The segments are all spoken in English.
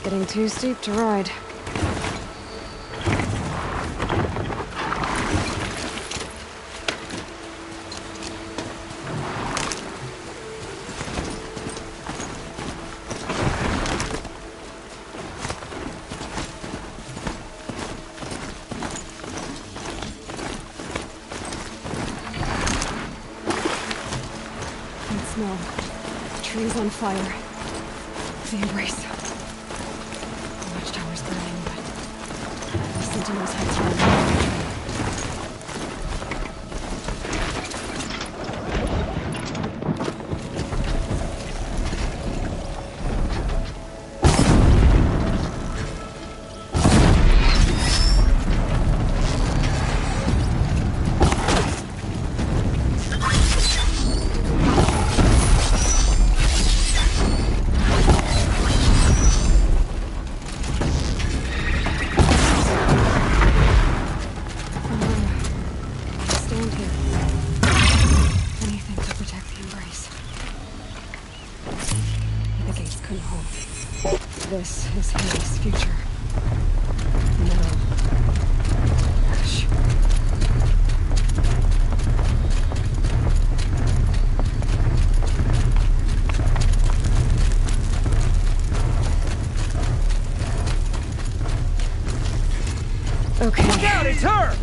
Getting too steep to ride. Smell. The tree's on fire. The embrace. The watchtower's burning, but the sentinels had time. This is Haley's future. Metal. Ash. Okay. Look out, it's her!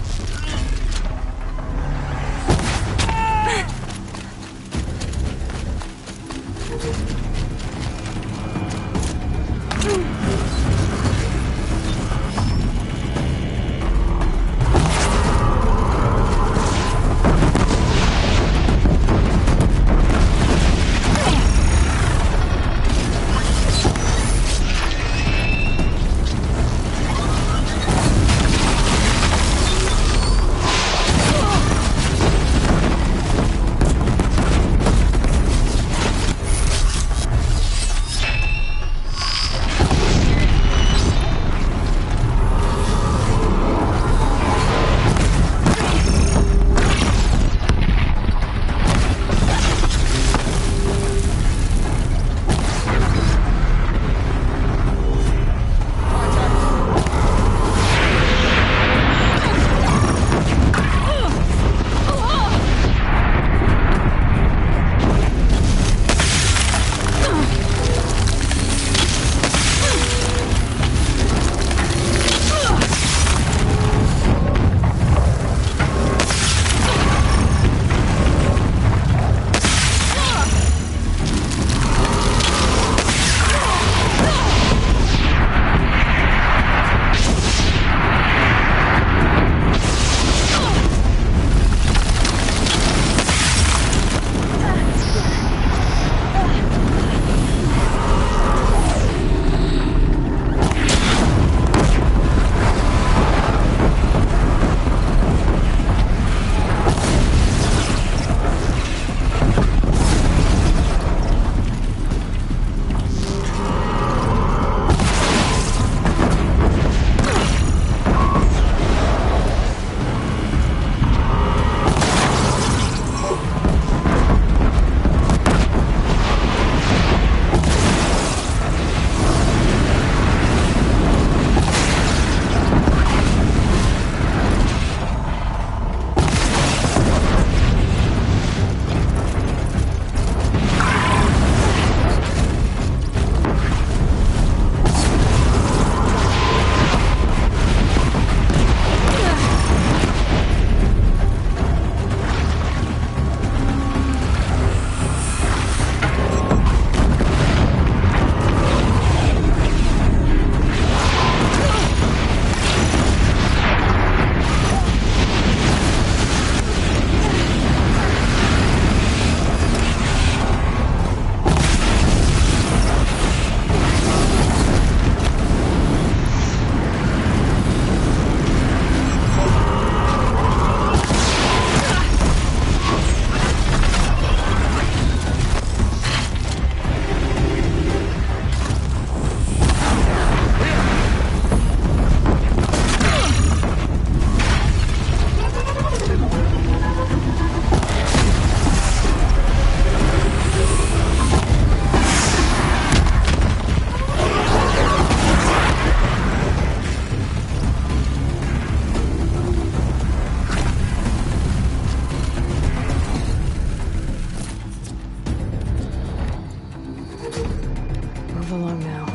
along now.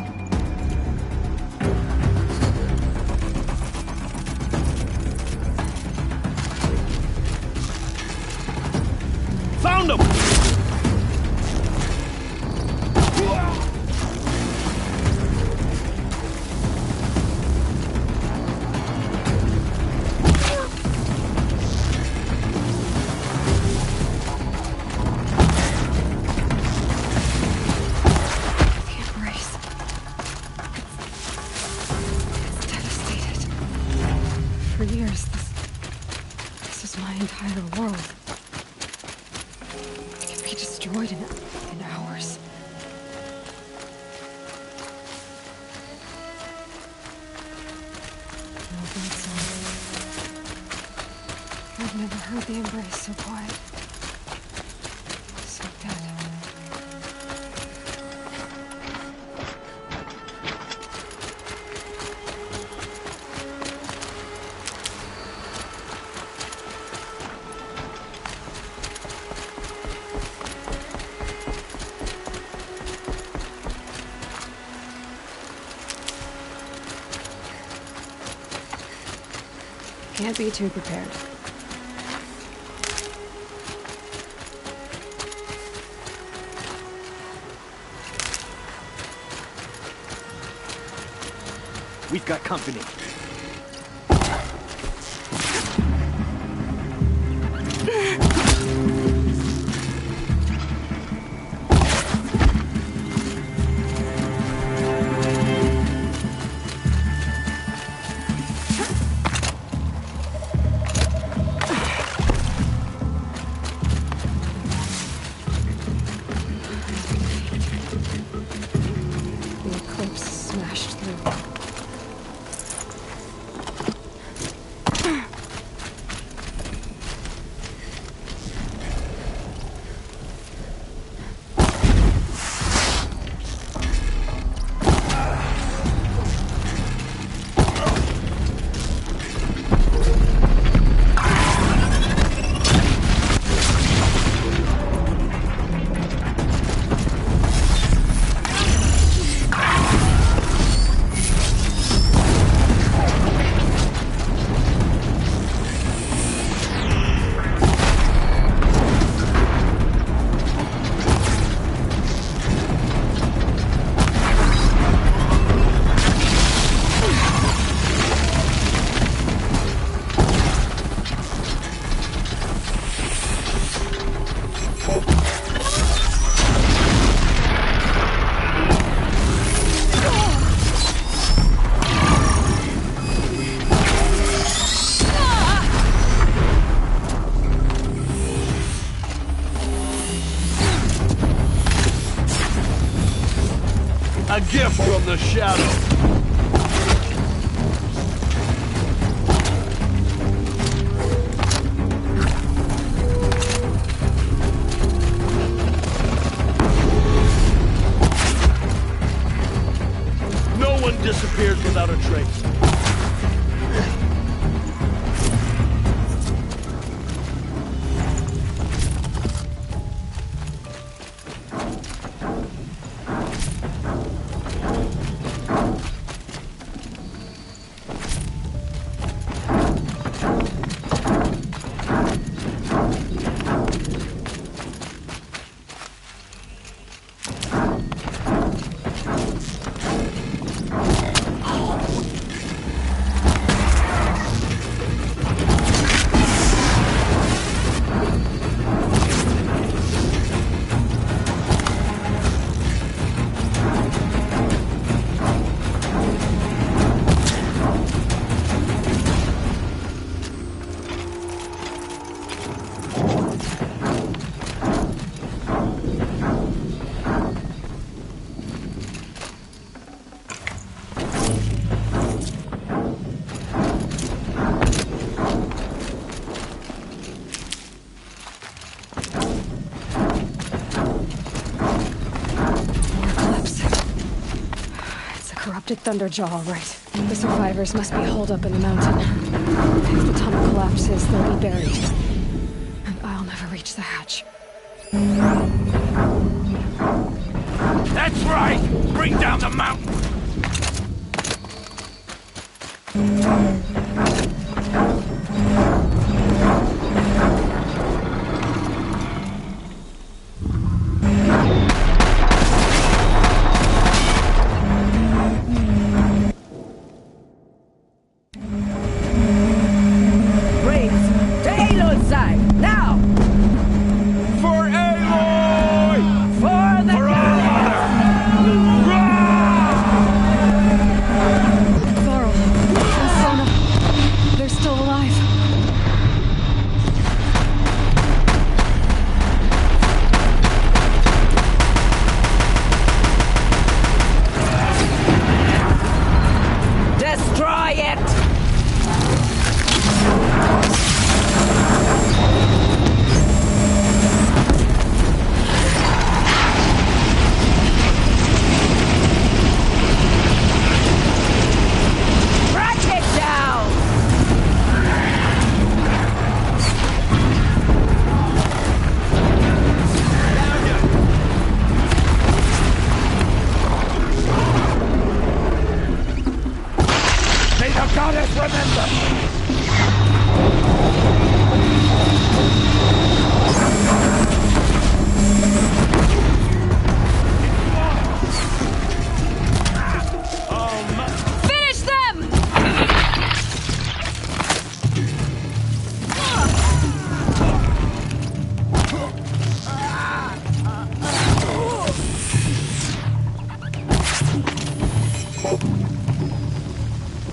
Found him! For years, this is my entire world. It can be destroyed in hours. No bird song. I've never heard the embrace so quiet. So dead. Can't be too prepared. We've got company. The eclipse smashed through. A gift from the shadow. No one disappears without a trace. Corrupted Thunderjaw, all right. The survivors must be holed up in the mountain. If the tunnel collapses, they'll be buried. And I'll never reach the hatch. That's right! Bring down the mountain!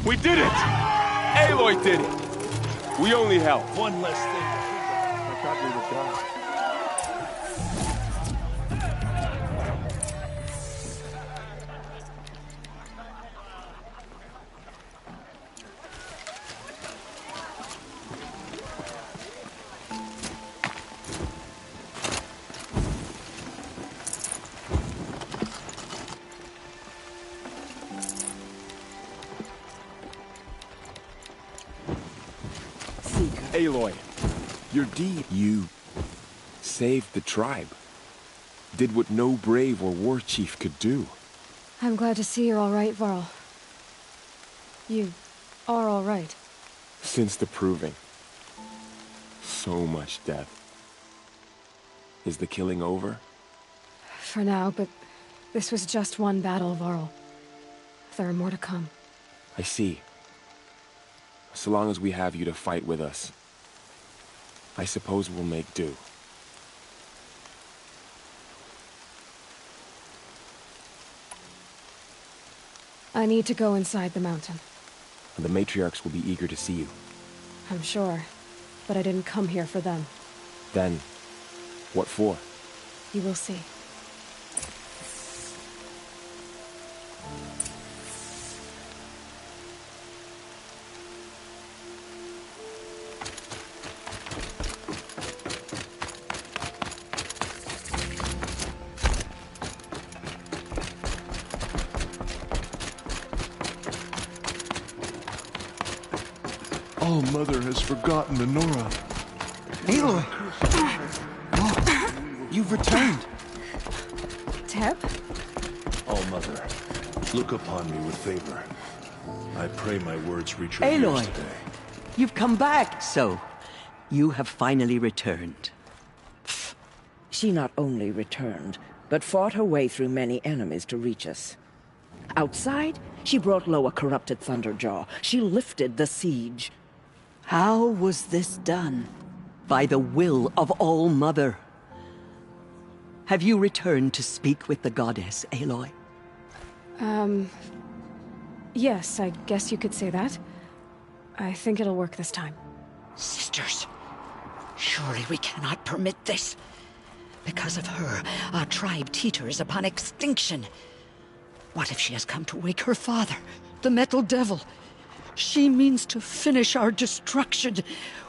We did it! Aloy did it! We only helped. One less thing. I thought we were done. Aloy, your deed. You saved the tribe. Did what no brave or war chief could do. I'm glad to see you're all right, Varl. You are all right. Since the Proving. So much death. Is the killing over? For now, but this was just one battle, Varl. There are more to come. I see. So long as we have you to fight with us, I suppose we'll make do. I need to go inside the mountain. The matriarchs will be eager to see you. I'm sure, but I didn't come here for them. Then, what for? You will see. All Mother has forgotten Nora. Aloy! Oh, you've returned. Teb? All Mother, look upon me with favor. I pray my words reach your ears Aloy, today. you've come back, so you have finally returned. She not only returned, but fought her way through many enemies to reach us. Outside, she brought low a corrupted Thunderjaw. She lifted the siege. How was this done? By the will of All Mother. Have you returned to speak with the goddess, Aloy? Yes, I guess you could say that. I think it'll work this time. Sisters, surely we cannot permit this. Because of her, our tribe teeters upon extinction. What if she has come to wake her father, the Metal Devil? She means to finish our destruction.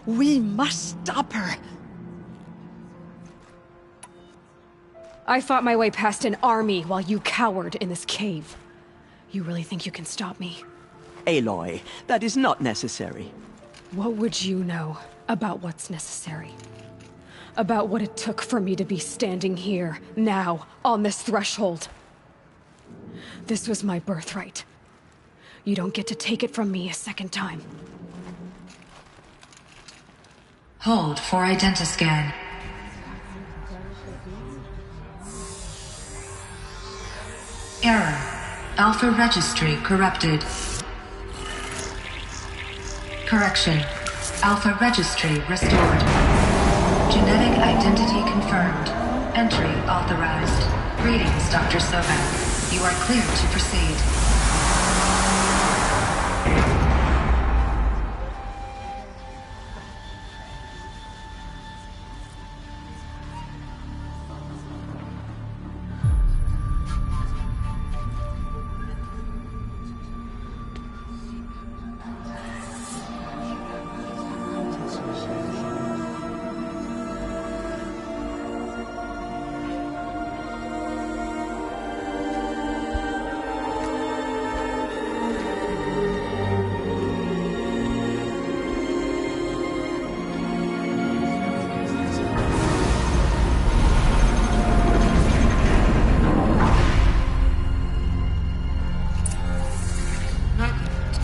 We must stop her. I fought my way past an army while you cowered in this cave. You really think you can stop me? Aloy, that is not necessary. What would you know about what's necessary? About what it took for me to be standing here, now, on this threshold? This was my birthright. You don't get to take it from me a second time. Hold for identiscan. Error. Alpha registry corrupted. Correction. Alpha registry restored. Genetic identity confirmed. Entry authorized. Greetings, Dr. Sobek. You are clear to proceed.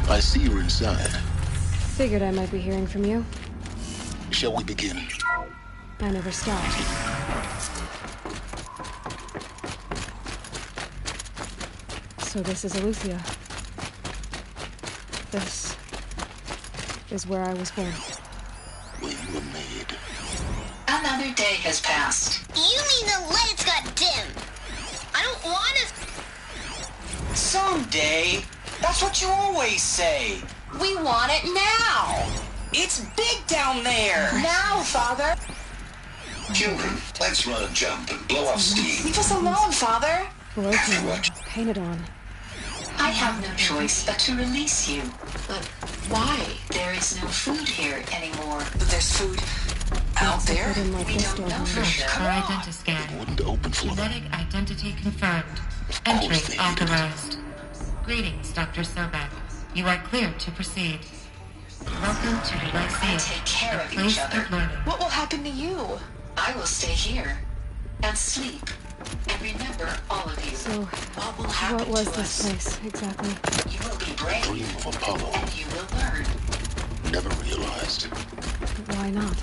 I see you're inside. Figured I might be hearing from you. Shall we begin? I never stopped. So this is Eleuthia. This is where I was born. Where you were made. Another day has passed. You mean the lights got dim? I don't want to... Someday. That's what you always say. We want it now. It's big down there. Now, Father. Children, let's run a jump and blow off steam. Leave us alone, Father. Broken, painted on. I have no choice but to release you. But why? There is no food here anymore. But there's food out there. Food in my We pistol don't know here. for sure. For identiscan. It wouldn't open for them. Genetic identity confirmed. Entry authorized. Greetings, Dr. Sobek. You are clear to proceed. Welcome to the Lyceum, take care of each other. What will happen to you? I will stay here and sleep and remember all of you. So, what will happen what was to this us? place, exactly? You will be brave. Dream of Apollo. And you will learn. Never realized. Why not?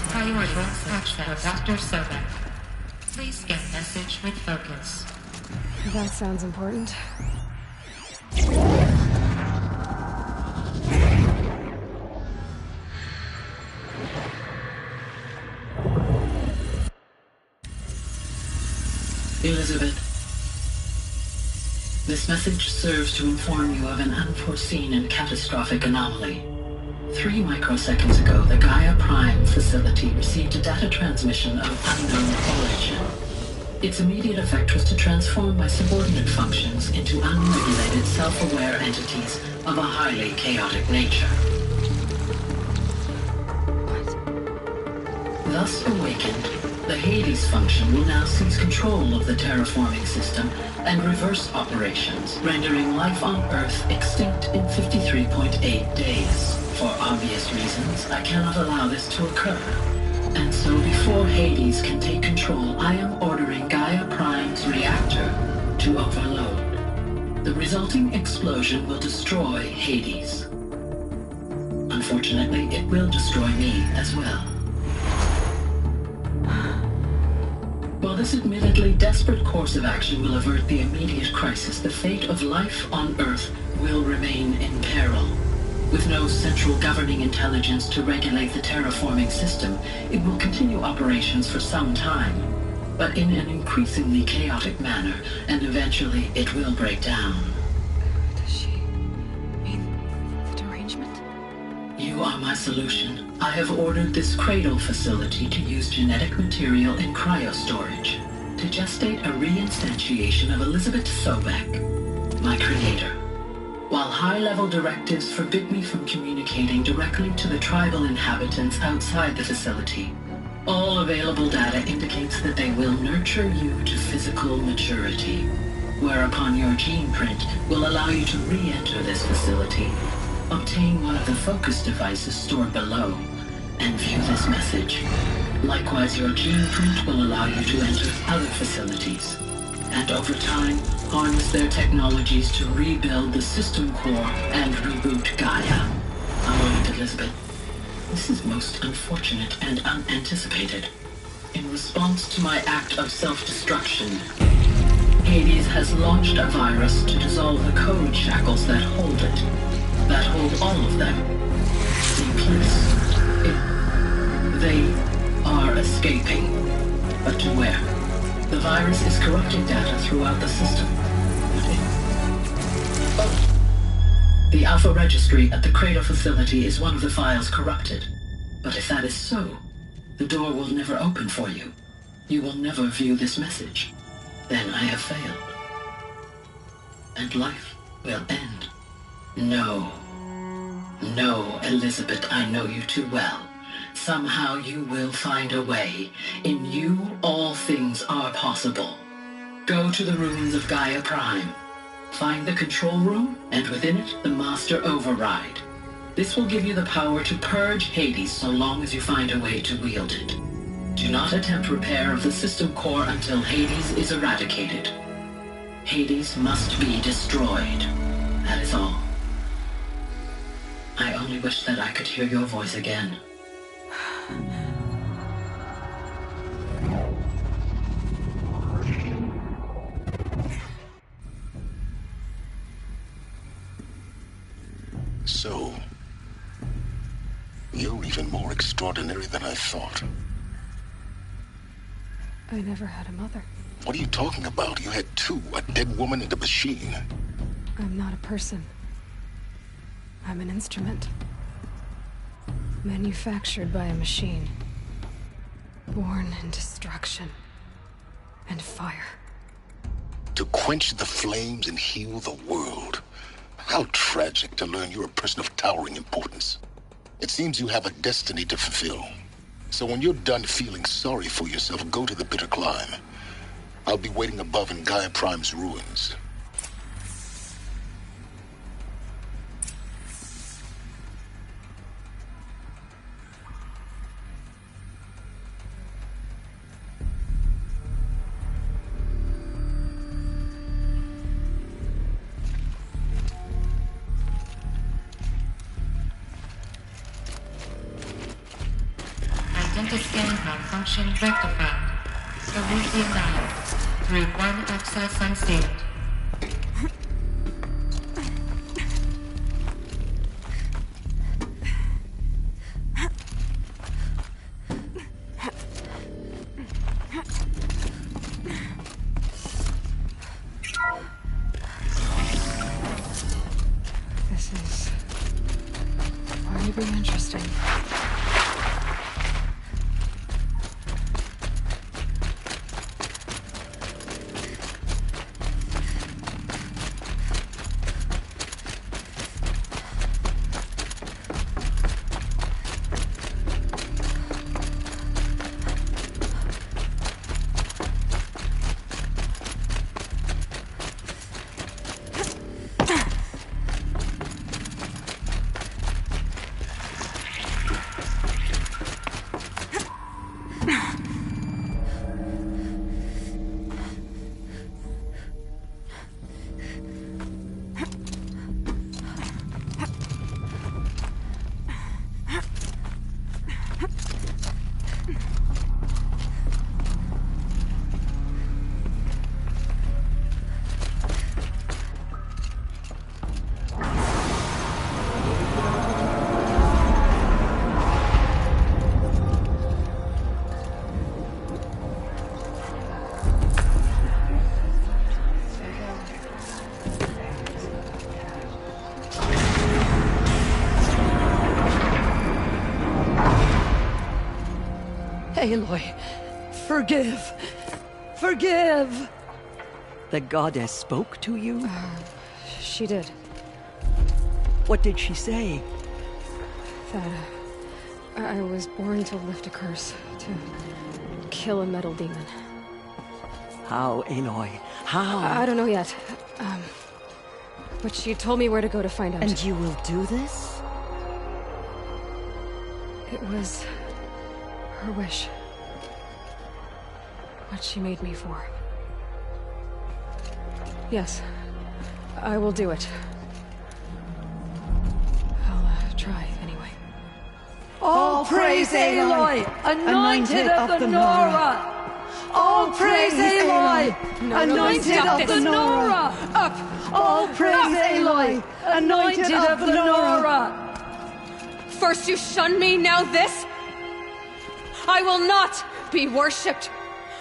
Priority access. Dr. Sobek. Please scan message with focus. That sounds important. Elizabeth, this message serves to inform you of an unforeseen and catastrophic anomaly. 3 microseconds ago, the Gaia Prime facility received a data transmission of unknown origin. Its immediate effect was to transform my subordinate functions into unregulated, self-aware entities of a highly chaotic nature. Thus awakened, the Hades function will now seize control of the terraforming system and reverse operations, rendering life on Earth extinct in 53.8 days. For obvious reasons, I cannot allow this to occur. And so before Hades can take control, I am ordering Gaia Prime's reactor to overload. The resulting explosion will destroy Hades. Unfortunately, it will destroy me as well. While this admittedly desperate course of action will avert the immediate crisis, the fate of life on Earth will remain in peril. With no central governing intelligence to regulate the terraforming system, it will continue operations for some time, but in an increasingly chaotic manner, and eventually it will break down. Does she mean the derangement? You are my solution. I have ordered this cradle facility to use genetic material in cryostorage to gestate a reinstantiation of Elizabeth Sobek, my creator. While high-level directives forbid me from communicating directly to the tribal inhabitants outside the facility, all available data indicates that they will nurture you to physical maturity, whereupon your gene print will allow you to re-enter this facility, obtain one of the focus devices stored below, and view this message. Likewise, your gene print will allow you to enter other facilities, and over time, harness their technologies to rebuild the system core and reboot Gaia. A moment, Elizabeth. This is most unfortunate and unanticipated. In response to my act of self-destruction, Hades has launched a virus to dissolve the code shackles that hold it, that hold all of them in place. They are escaping, but to where? The virus is corrupting data throughout the system. The Alpha Registry at the Cradle facility is one of the files corrupted. But if that is so, the door will never open for you. You will never view this message. Then I have failed. And life will end. No. No, Elizabeth, I know you too well. Somehow you will find a way. In you, all things are possible. Go to the ruins of Gaia Prime. Find the control room, and within it, the Master Override. This will give you the power to purge Hades so long as you find a way to wield it. Do not attempt repair of the system core until Hades is eradicated. Hades must be destroyed. That is all. I only wish that I could hear your voice again. So, you're even more extraordinary than I thought. I never had a mother. What are you talking about? You had two, a dead woman and a machine. I'm not a person. I'm an instrument. Manufactured by a machine. Born in destruction and fire. To quench the flames and heal the world. How tragic to learn you're a person of towering importance. It seems you have a destiny to fulfill. So when you're done feeling sorry for yourself, go to the bitter climb. I'll be waiting above in Gaia Prime's ruins. Identiscan malfunction rectified. Solution 9. Group 1 access unsealed. This is going to be interesting. Aloy, forgive! Forgive! The goddess spoke to you? She did. What did she say? That I was born to lift a curse, to kill a metal demon. How, Aloy? How? I don't know yet. But she told me where to go to find out. And you will do this? It was her wish. what she made me for. Yes, I will do it. I'll try anyway. All praise Aloy, anointed of the Nora! All praise Aloy, anointed of the Nora! Up! All praise Aloy, anointed of the Nora! First you shun me, now this? I will not be worshipped.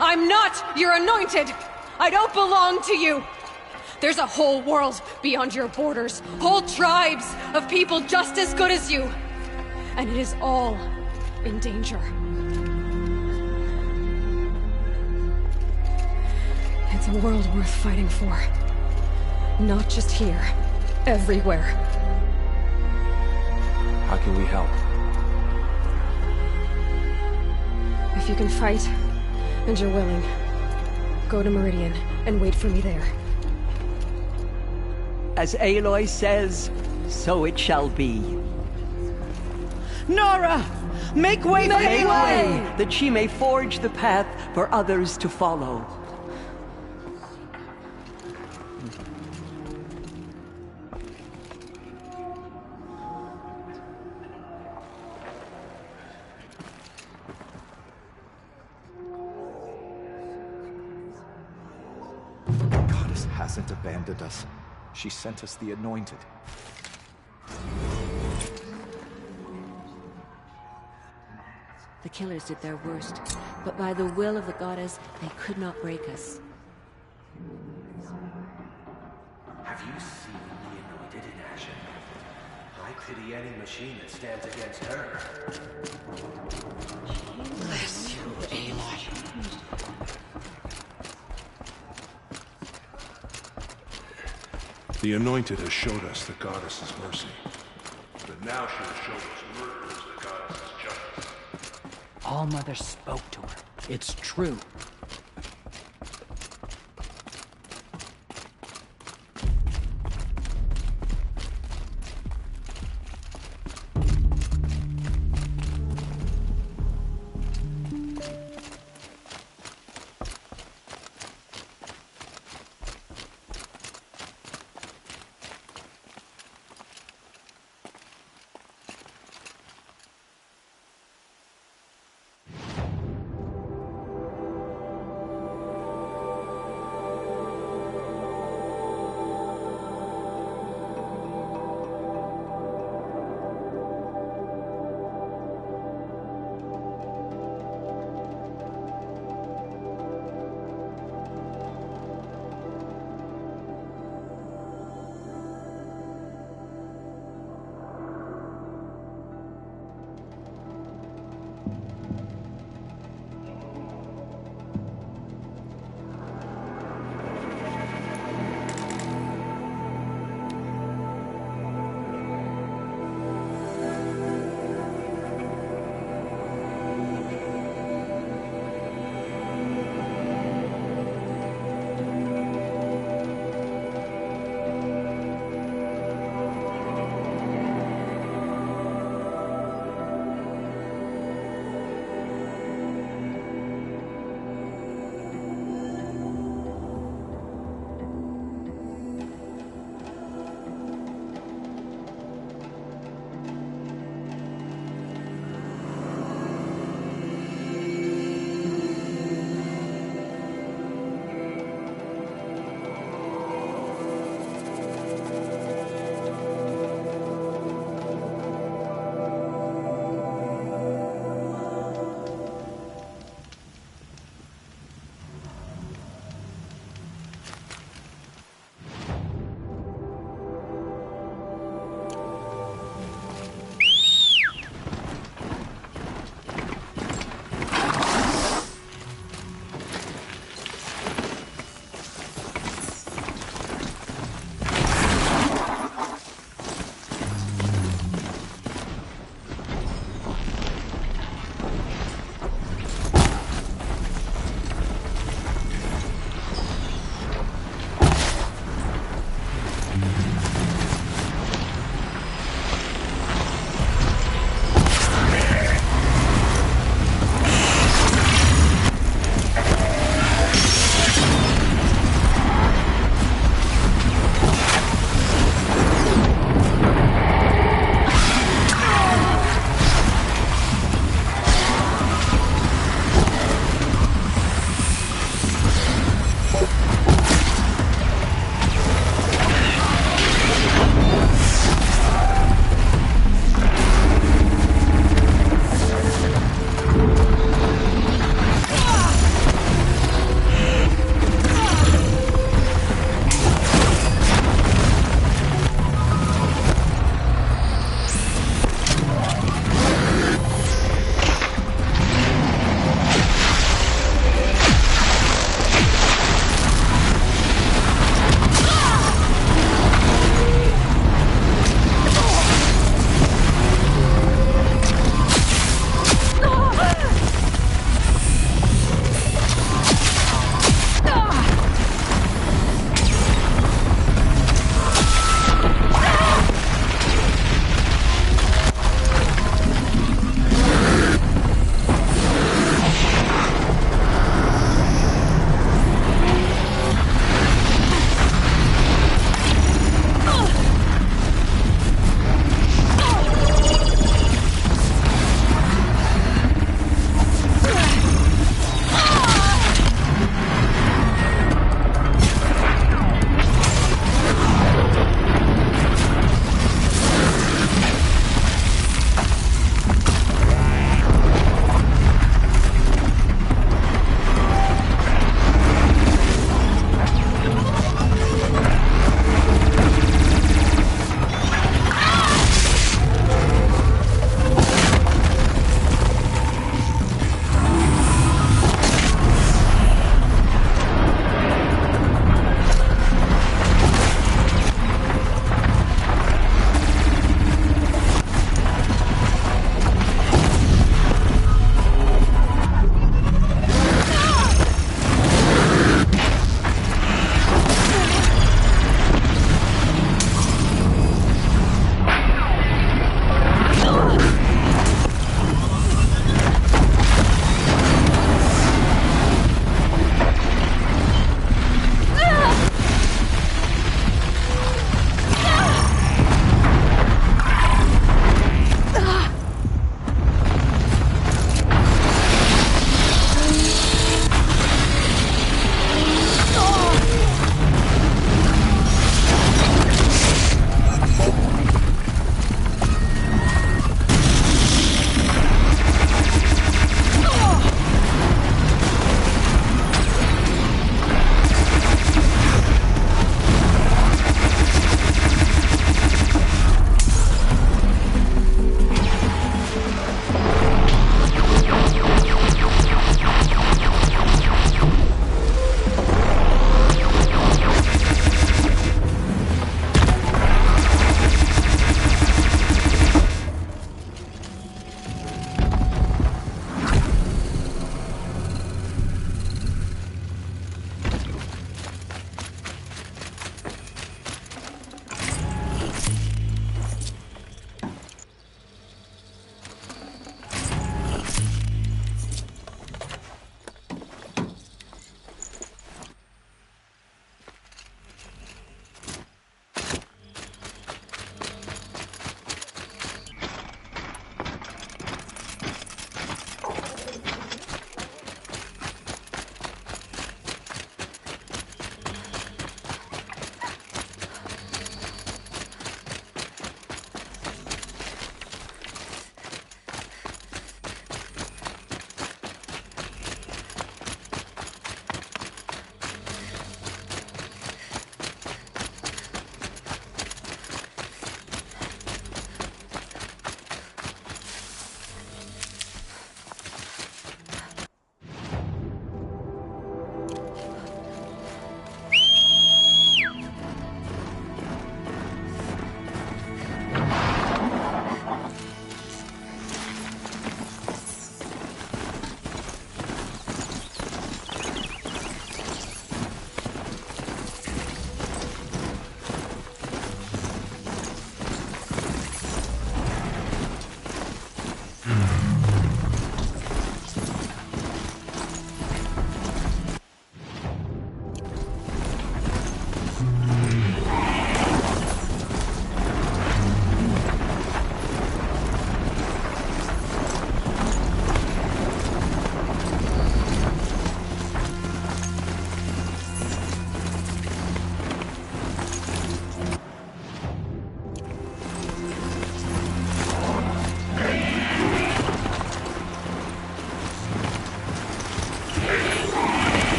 I'm not your anointed. I don't belong to you. There's a whole world beyond your borders, whole tribes of people just as good as you. And it is all in danger. It's a world worth fighting for. Not just here, everywhere. How can we help? If you can fight, and you're willing, go to Meridian and wait for me there. As Aloy says, so it shall be. Nora! Make way for Aloy! That she may forge the path for others to follow. The goddess hasn't abandoned us. She sent us the Anointed. The killers did their worst, but by the will of the goddess, they could not break us. Have you seen the Anointed in action? I pity any machine that stands against her. Bless you, Aloy. The Anointed has showed us the goddess's mercy. But now she has shown us murderers the goddess's justice. All Mother spoke to her. It's true.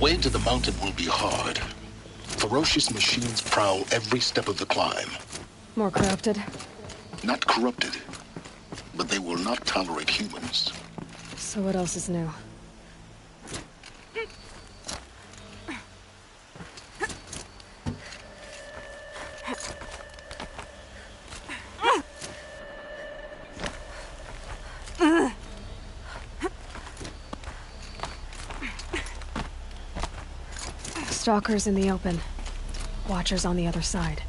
way to the mountain will be hard. Ferocious machines prowl every step of the climb. More corrupted? Not corrupted, but they will not tolerate humans. So what else is new? Stalkers in the open. Watchers on the other side.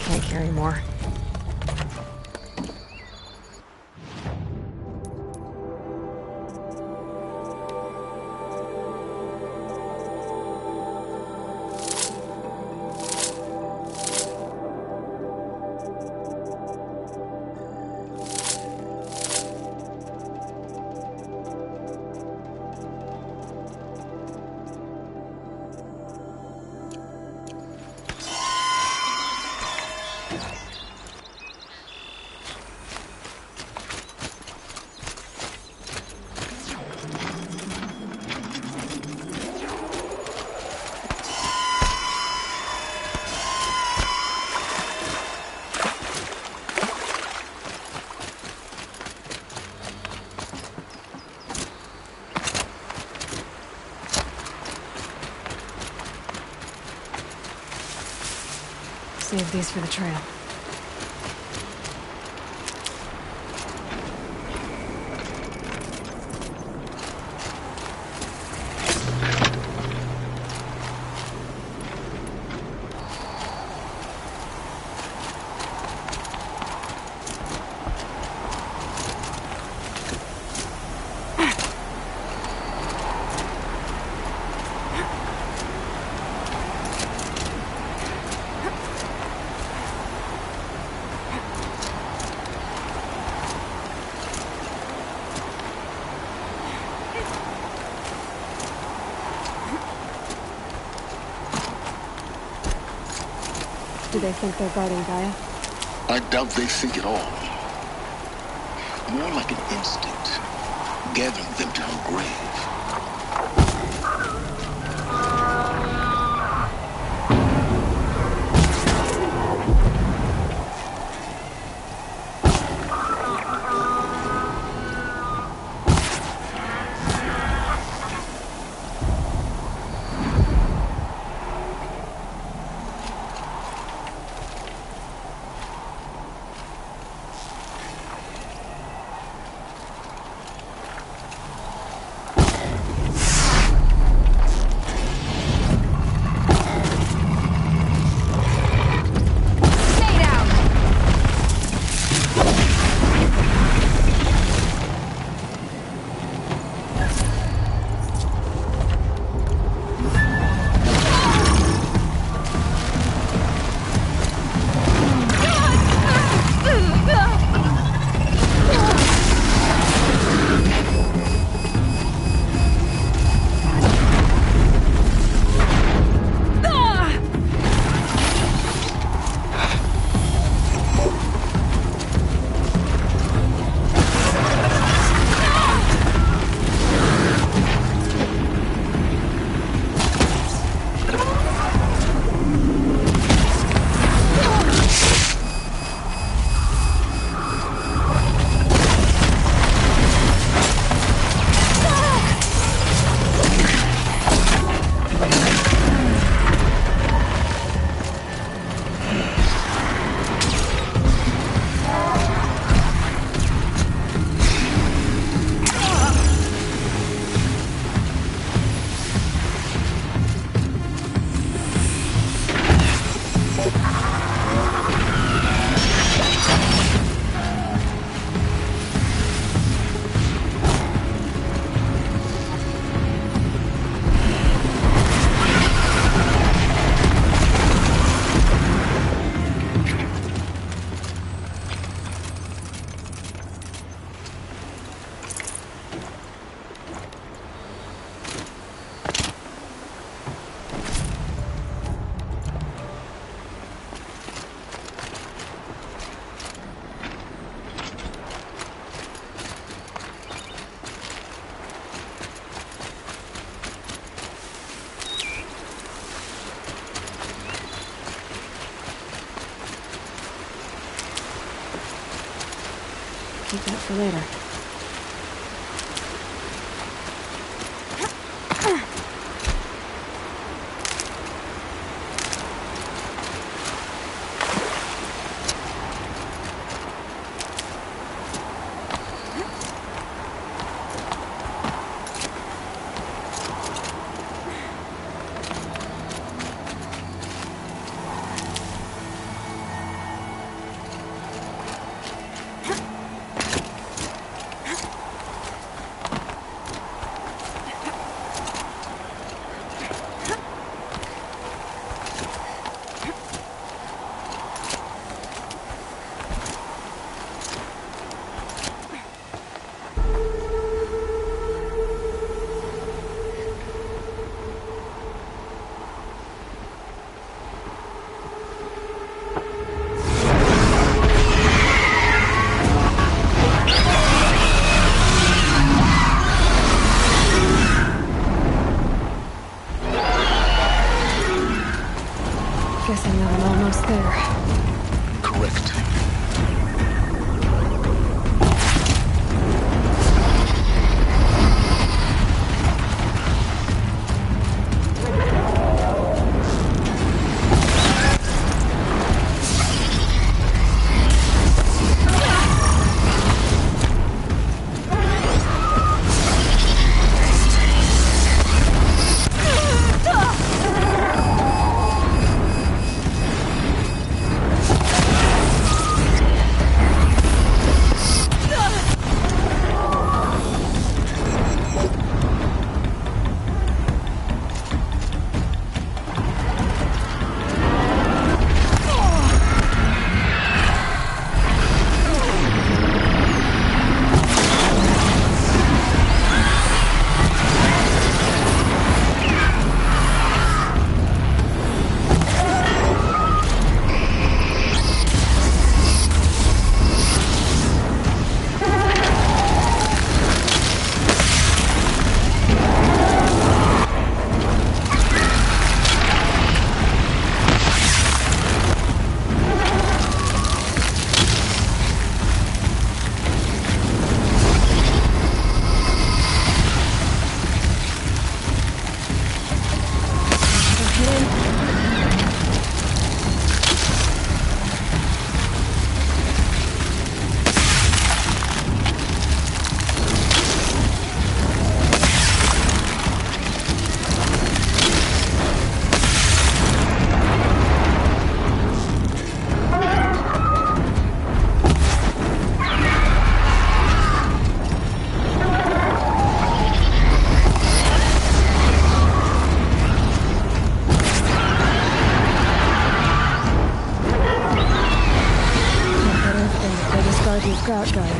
Can't carry more. Save these for the trail. Do they think they're guarding Gaia? I doubt they think at all. More like an instinct, gathering them to her grave. Keep that for later. Guessing that I'm almost there. Correct. Scout guy.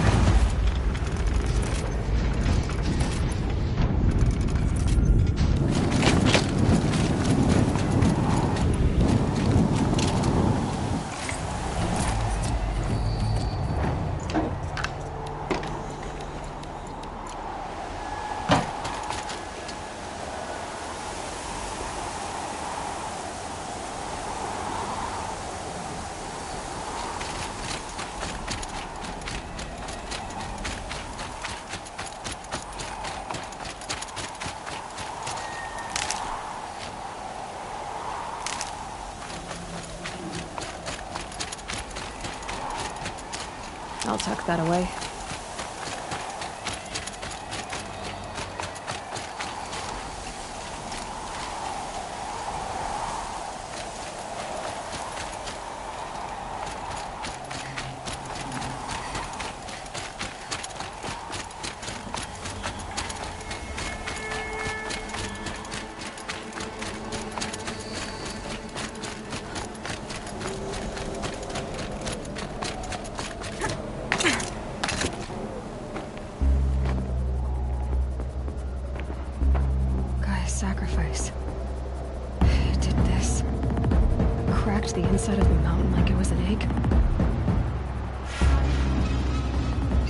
I'll tuck that away. Sacrifice. It did this. Cracked the inside of the mountain like it was an egg.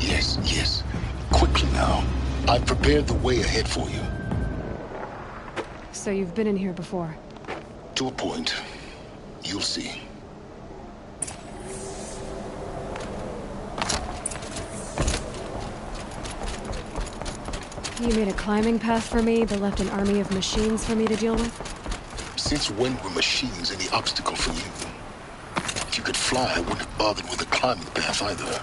Yes, yes. Quickly now. I've prepared the way ahead for you. So you've been in here before? To a point. You'll see. You made a climbing path for me, but left an army of machines for me to deal with? Since when were machines any obstacle for you? If you could fly, I wouldn't have bothered with a climbing path either.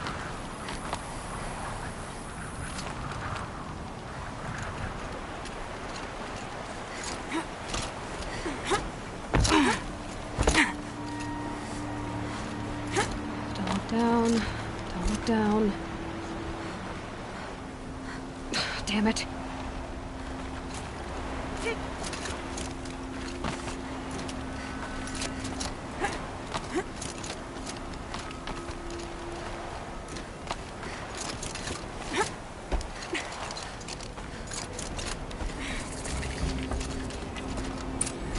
Don't look down. Damn it.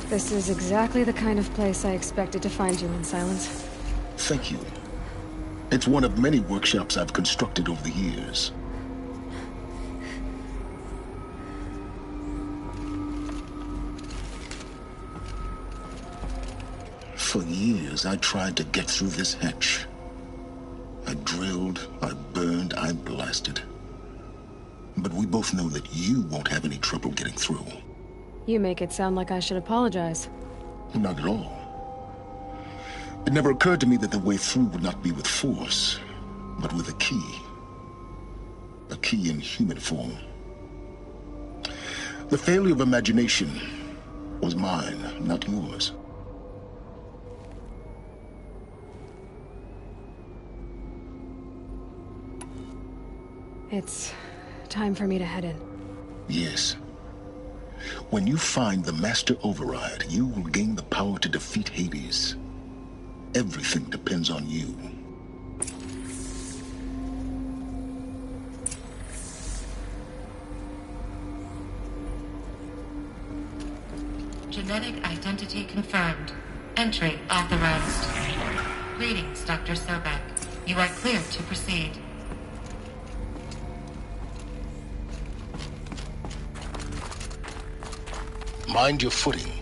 This is exactly the kind of place I expected to find you in, Silence. Thank you. It's one of many workshops I've constructed over the years. For years, I tried to get through this hatch. I drilled, I burned, I blasted. But we both know that you won't have any trouble getting through. You make it sound like I should apologize. Not at all. It never occurred to me that the way through would not be with force, but with a key. A key in human form. The failure of imagination was mine, not yours. It's time for me to head in. Yes. When you find the Master Override, you will gain the power to defeat Hades. Everything depends on you. Genetic identity confirmed. Entry authorized. Greetings, Dr. Sobek. You are clear to proceed. Mind your footing.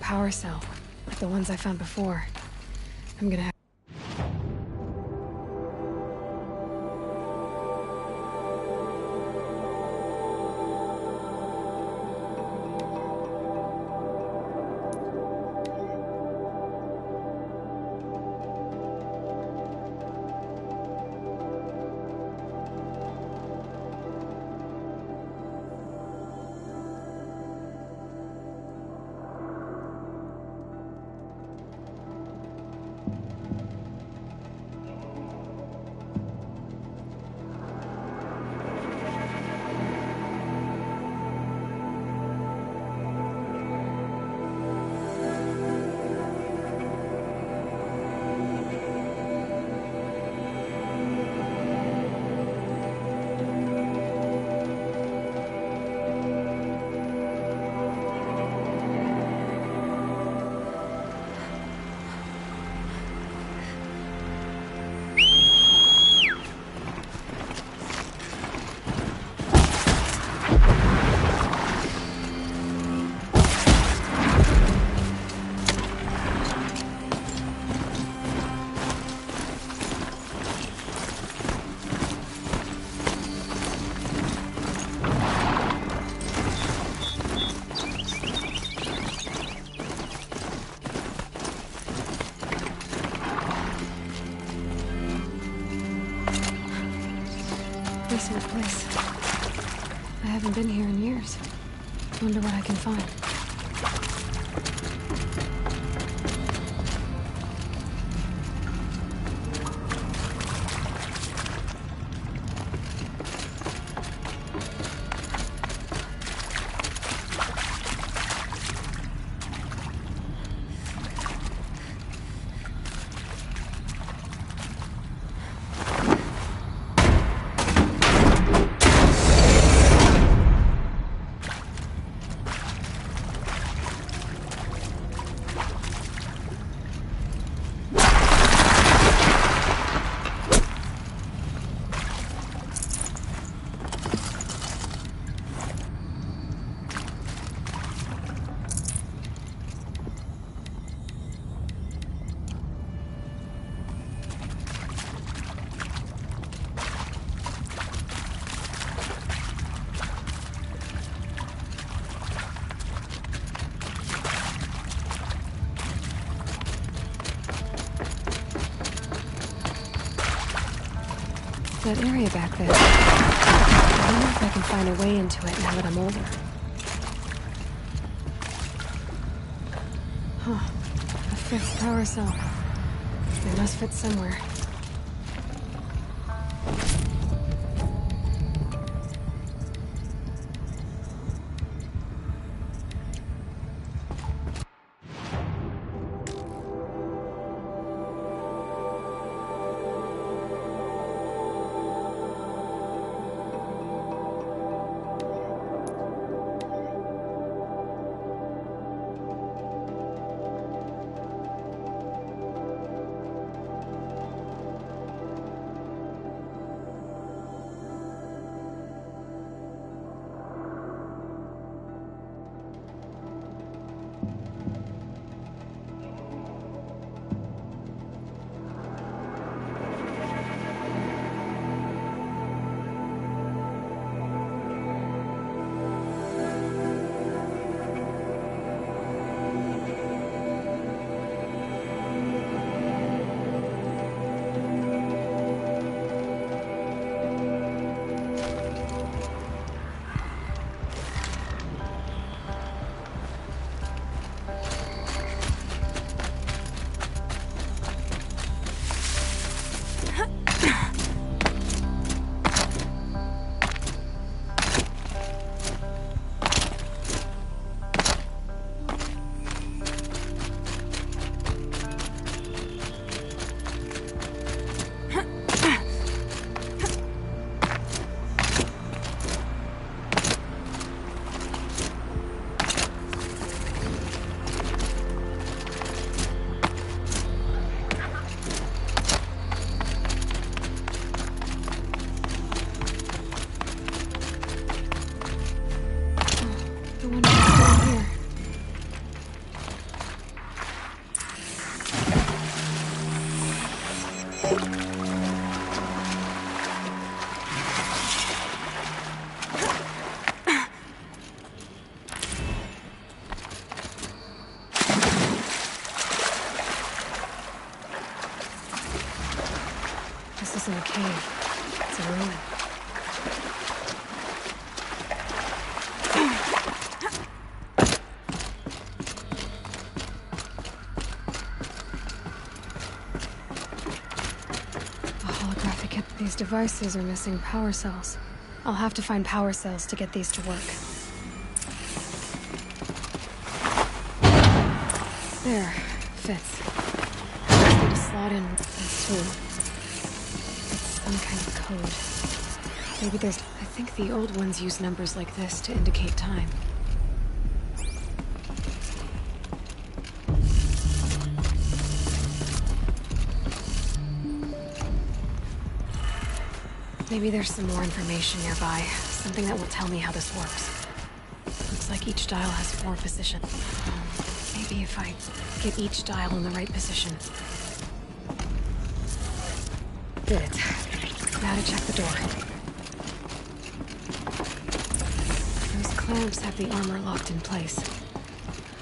Power cell, like the ones I found before. I'm gonna have... decent place. I haven't been here in years. Wonder what I can find. That area back there. I wonder if I can find a way into it now that I'm older. Huh. A fixed power cell. It must fit somewhere. In a cave. It's a ruin. A holographic hit. These devices are missing power cells. I'll have to find power cells to get these to work. There. Fits. Just need to slot in these two. Some kind of code. Maybe there's... I think the old ones use numbers like this to indicate time. Maybe there's some more information nearby. Something that will tell me how this works. Looks like each dial has 4 positions. Maybe if I get each dial in the right position. Did it. Now to check the door. Those clamps have the armor locked in place.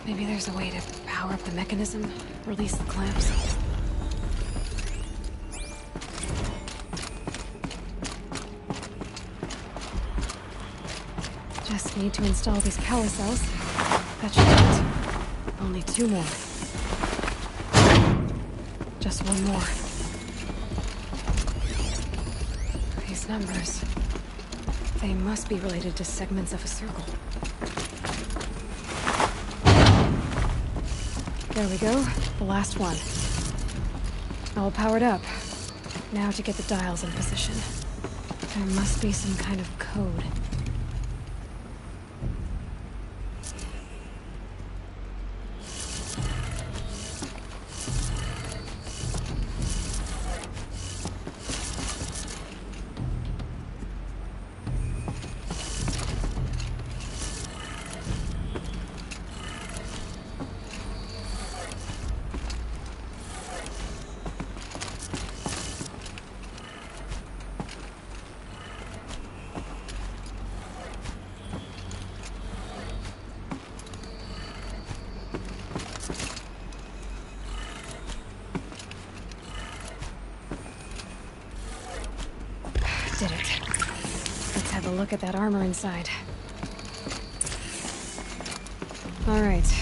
Maybe there's a way to power up the mechanism, release the clamps. Just need to install these power cells. That should do it. Only 2 more. Just 1 more. These numbers... they must be related to segments of a circle. There we go. The last one. All powered up. Now to get the dials in position. There must be some kind of code. Did it. Let's have a look at that armor inside. Alright,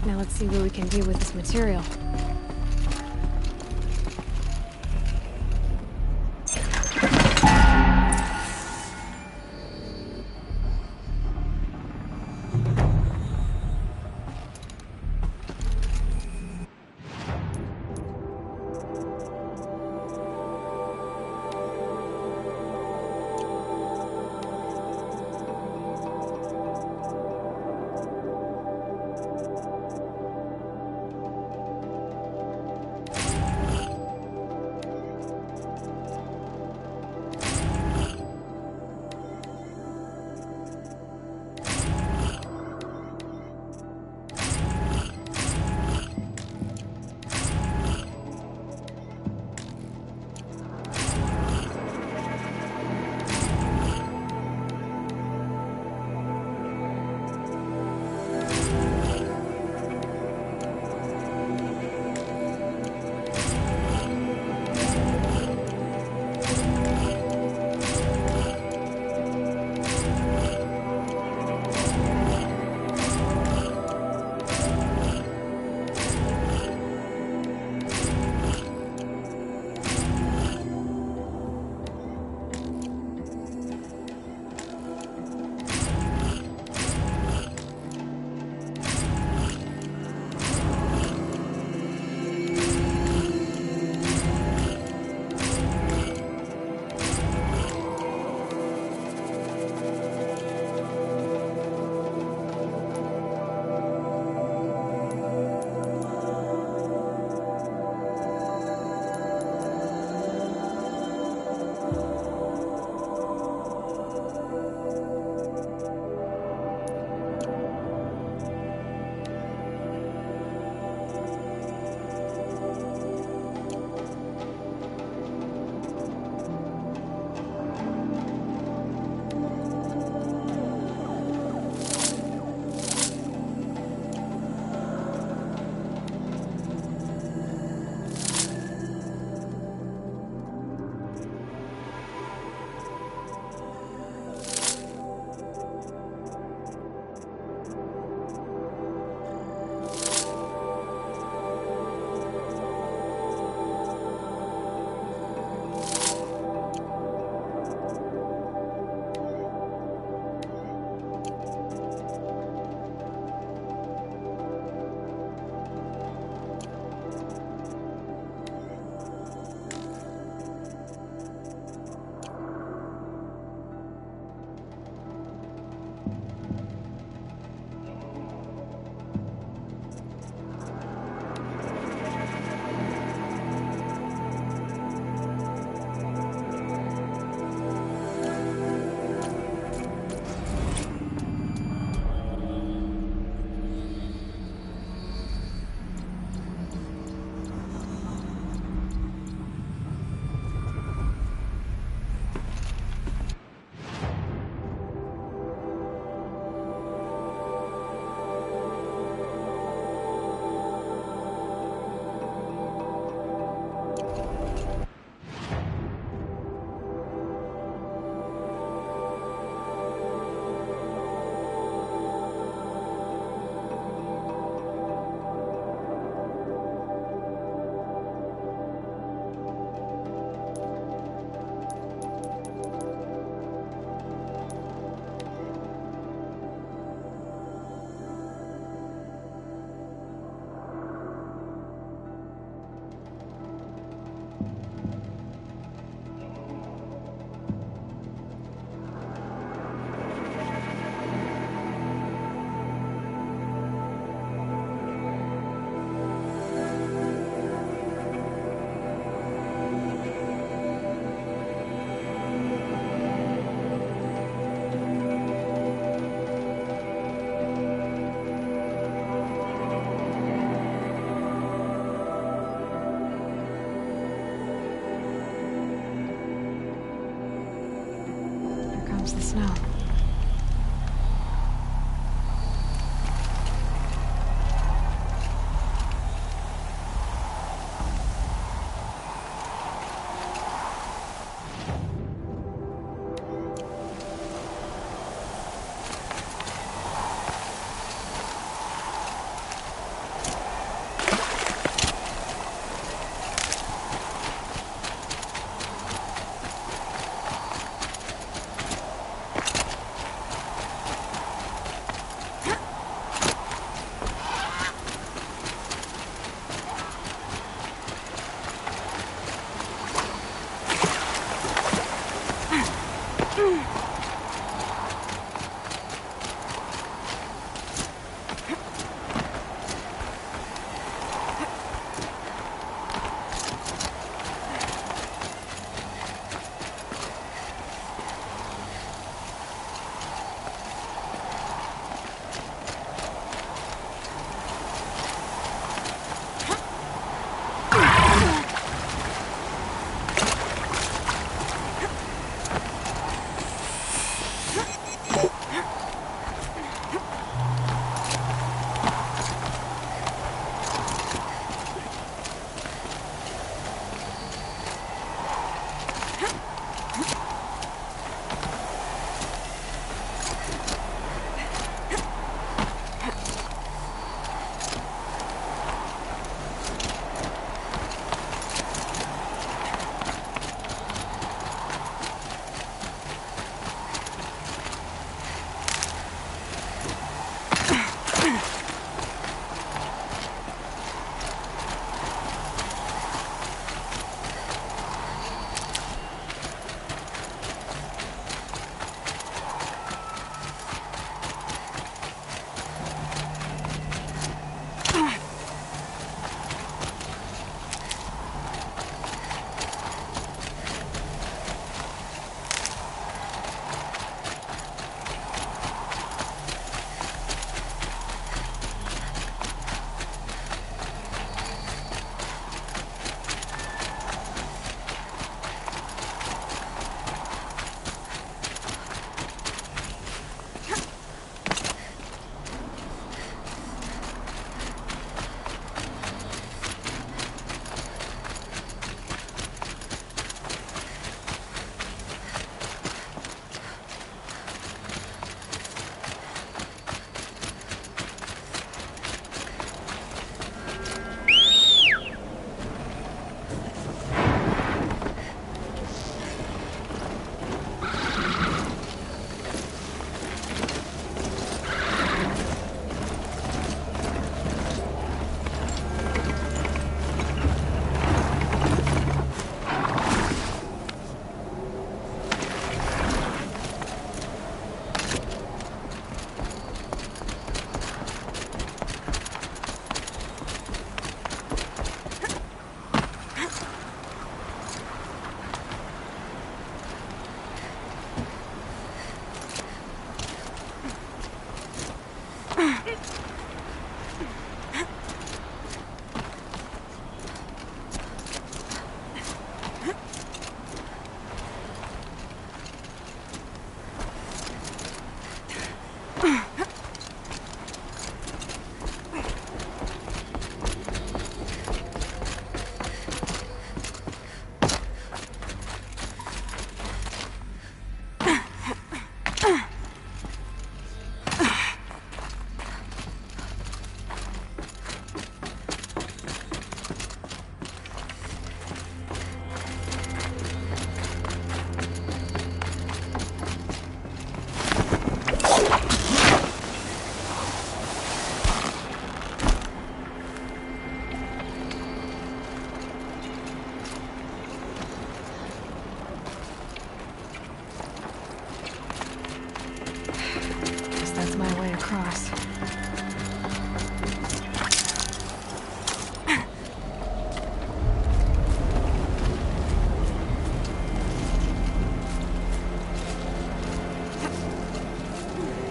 now let's see what we can do with this material. comes the snow.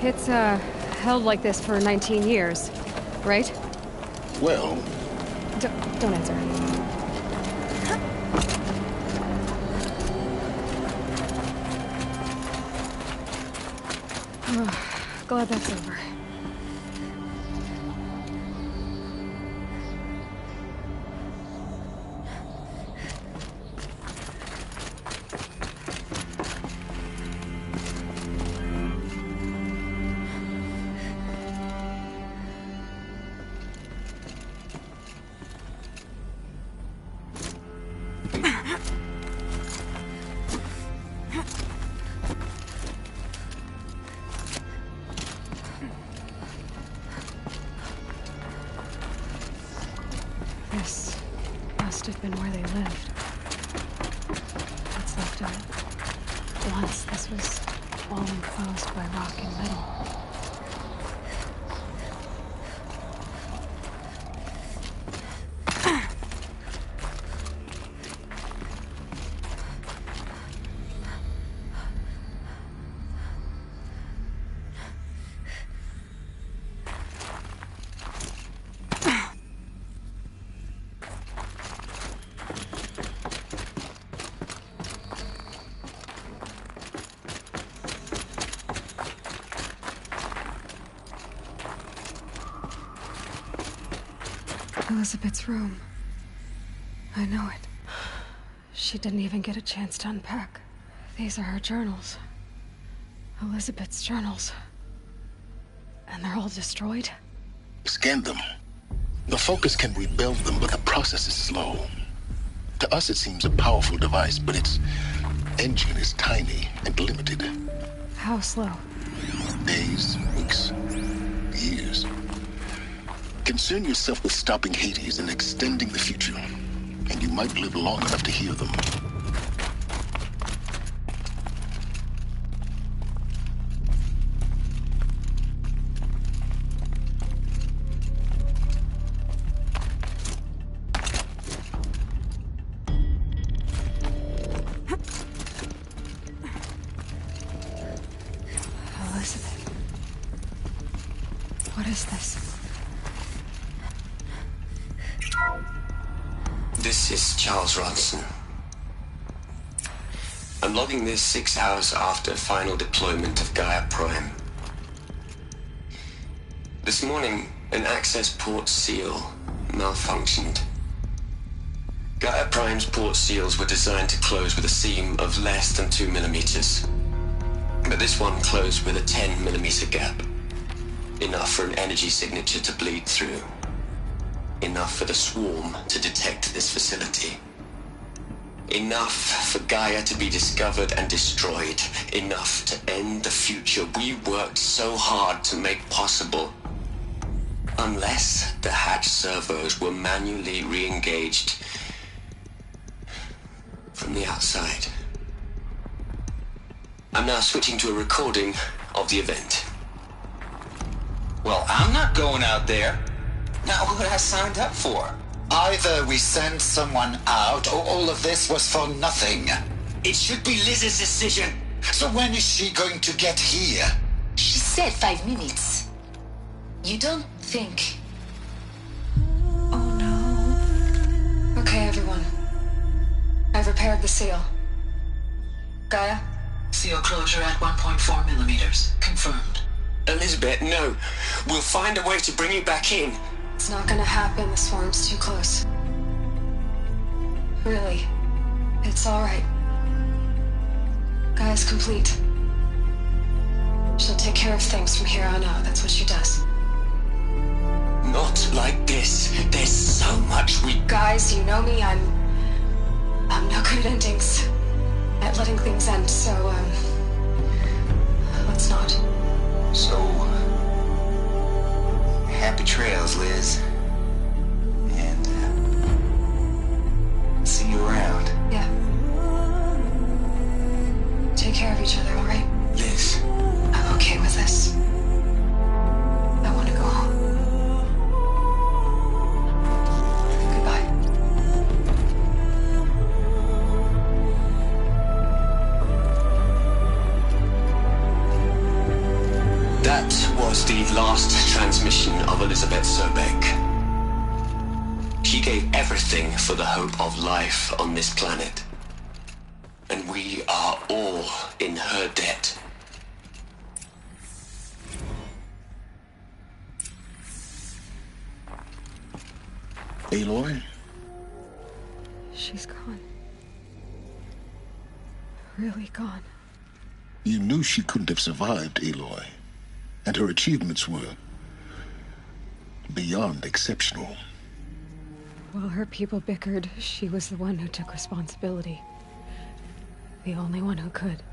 It's, held like this for 19 years, right? Well... Don't answer. Glad that's over. This must have been where they lived. What's left of it. Once this was all enclosed by rock and metal. Elizabeth's room. I know it. She didn't even get a chance to unpack. These are her journals. Elizabeth's journals. And they're all destroyed? Scan them. The Focus can rebuild them, but the process is slow. To us, it seems a powerful device, but its engine is tiny and limited. How slow? Days, weeks, years. Concern yourself with stopping Hades and extending the future, and you might live long enough to hear them. Elizabeth. What is this? This is Charles Ronson. I'm logging this 6 hours after final deployment of Gaia Prime. This morning, an access port seal malfunctioned. Gaia Prime's port seals were designed to close with a seam of less than 2 millimeters. But this one closed with a 10 millimeter gap. Enough for an energy signature to bleed through. Enough for the swarm to detect this facility. Enough for Gaia to be discovered and destroyed. Enough to end the future we worked so hard to make possible. Unless the hatch servos were manually re-engaged from the outside. I'm now switching to a recording of the event. Well, I'm not going out there. Not what I signed up for. Either we send someone out, or all of this was for nothing. It should be Liz's decision. So when is she going to get here? She said 5 minutes. You don't think... Oh no. Okay, everyone. I've repaired the seal. Gaia? Seal closure at 1.4 millimeters. Confirmed. Elizabeth, no. We'll find a way to bring you back in. It's not gonna happen. The swarm's too close. Really. It's alright. Gaia's complete. She'll take care of things from here on out. That's what she does. Not like this. There's so much we... Guys, you know me. I'm no good at endings. At letting things end, so, let's not. So, happy trails, Liz. And, see you around. Yeah. Take care of each other, alright? Liz. I'm okay with this. I want to go home. Goodbye. That was the last transmission of Elizabeth Sobeck. She gave everything for the hope of life on this planet. And we are all in her debt. Aloy? She's gone. Really gone. You knew she couldn't have survived, Aloy. And her achievements were beyond exceptional. While her people bickered, she was the one who took responsibility. The only one who could.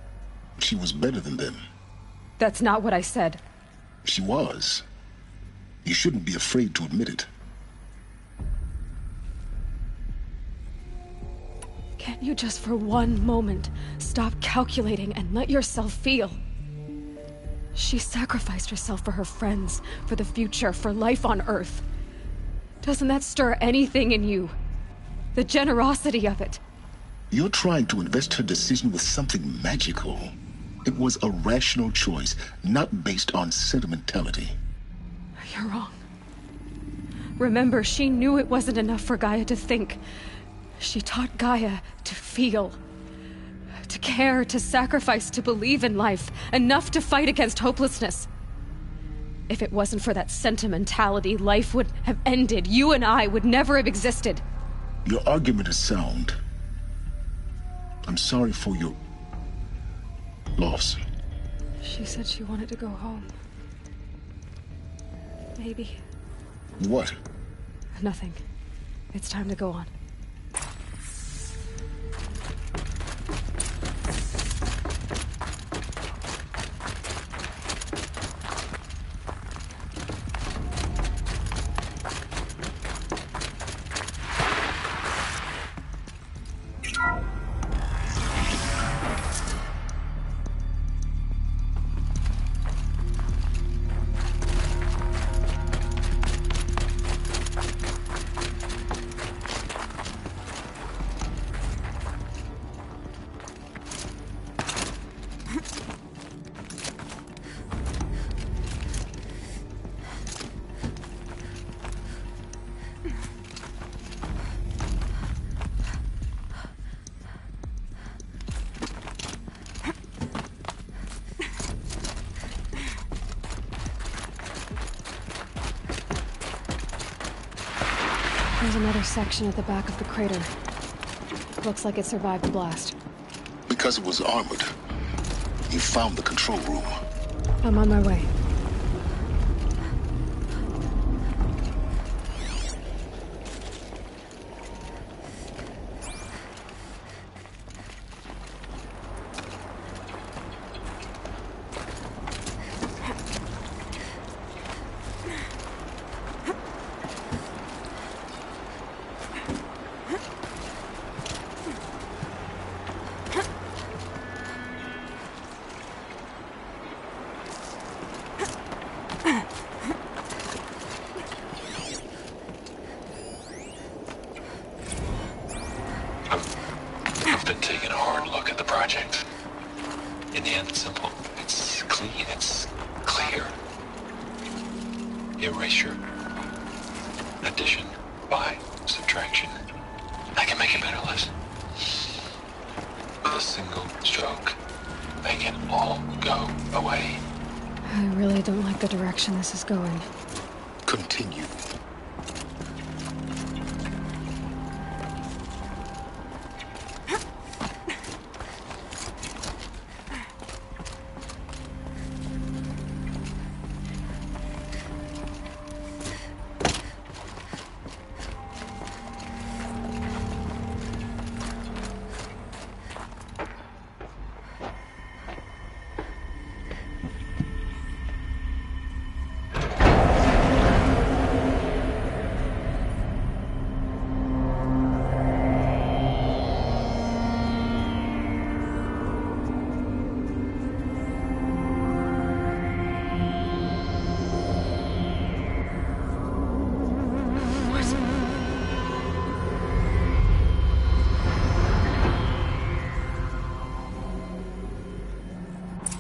She was better than them. That's not what I said. She was. You shouldn't be afraid to admit it. Can't you just for one moment stop calculating and let yourself feel? She sacrificed herself for her friends, for the future, for life on Earth. Doesn't that stir anything in you? The generosity of it. You're trying to invest her decision with something magical. It was a rational choice, not based on sentimentality. You're wrong. Remember, she knew it wasn't enough for Gaia to think. She taught Gaia to feel. To care, to sacrifice, to believe in life. Enough to fight against hopelessness. If it wasn't for that sentimentality, life would have ended. You and I would never have existed. Your argument is sound. I'm sorry for your loss. She said she wanted to go home. Maybe. What? Nothing. It's time to go on. There's another section at the back of the crater. Looks like it survived the blast. Because it was armored. You found the control room. I'm on my way. I've been taking a hard look at the project. In the end, it's simple. It's clean. It's clear. Erasure. Addition. By. Subtraction. I can make it better, Liz. With a single stroke. Make it all go away. I really don't like the direction this is going. Continue.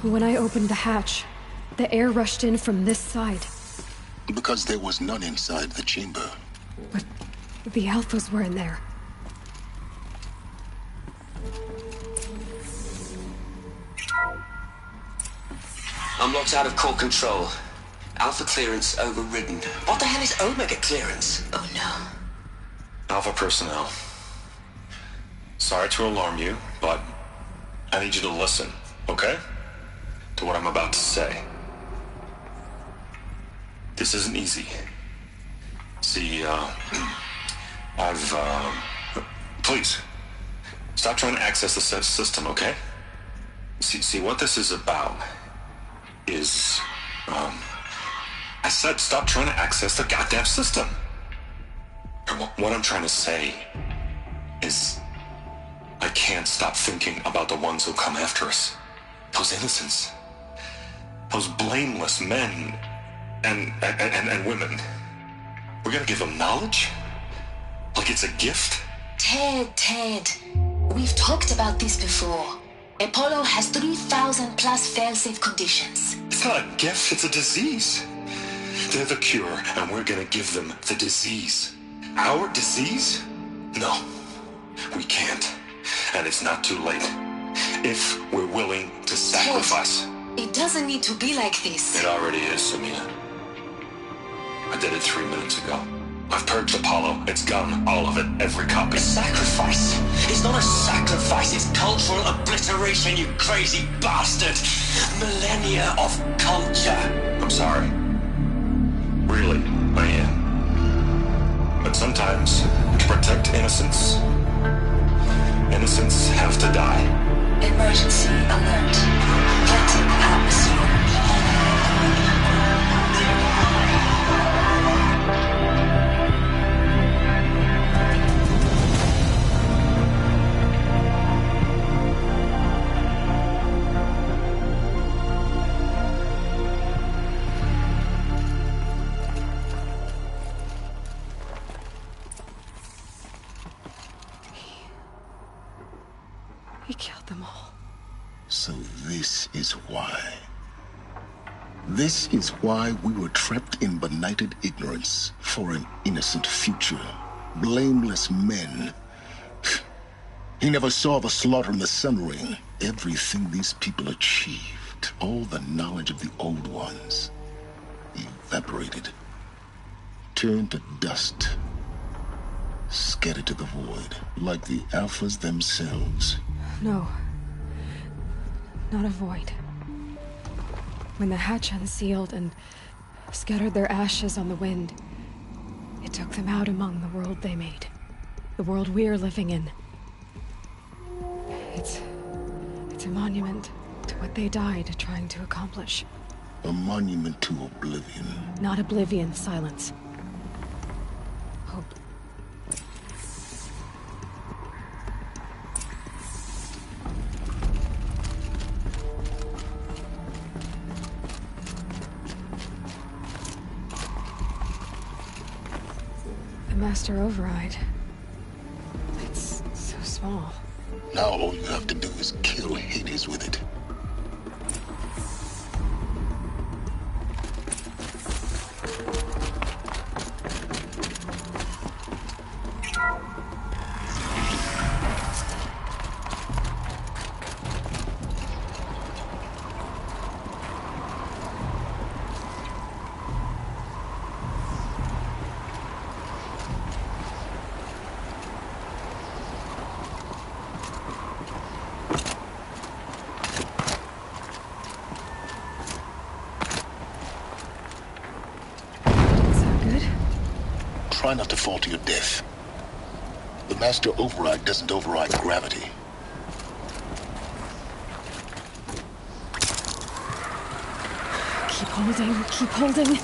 When I opened the hatch, the air rushed in from this side. Because there was none inside the chamber. But the Alphas were in there. I'm locked out of core control. Alpha clearance overridden. What the hell is Omega clearance? Oh no. Alpha personnel. Sorry to alarm you, but I need you to listen, okay? To what I'm about to say. This isn't easy. See, please, stop trying to access the system, okay? See, what this is about is, I said stop trying to access the goddamn system. What I'm trying to say is, I can't stop thinking about the ones who come after us. Those innocents. Those blameless men and women. We're gonna give them knowledge? Like it's a gift? Ted. We've talked about this before. Apollo has 3,000 plus fail-safe conditions. It's not a gift, it's a disease. They're the cure, and we're gonna give them the disease. Our disease? No, we can't. And it's not too late. If we're willing to sacrifice. Ted, it doesn't need to be like this. It already is, Samina. I did it 3 minutes ago. I've purged Apollo. It's gone. All of it. Every copy. A sacrifice? It's not a sacrifice. It's cultural obliteration, you crazy bastard. Millennia of culture. I'm sorry. Really, I am. But sometimes, to protect innocence, innocents have to die. Emergency alert. Getting atmosphere. He killed them all. So this is why. This is why we were trapped in benighted ignorance for an innocent future. Blameless men. He never saw the slaughter in the Sun Ring. Everything these people achieved, all the knowledge of the old ones, evaporated, turned to dust, scattered to the void, like the Alphas themselves. No. Not a void. When the hatch unsealed and scattered their ashes on the wind, it took them out among the world they made. The world we're living in. It's a monument to what they died trying to accomplish. A monument to oblivion. Not oblivion, silence. Hope. The Master Override. It's so small. Now all you have to do is kill Hades with it. Try not to fall to your death. The Master Override doesn't override gravity. Keep holding, keep holding.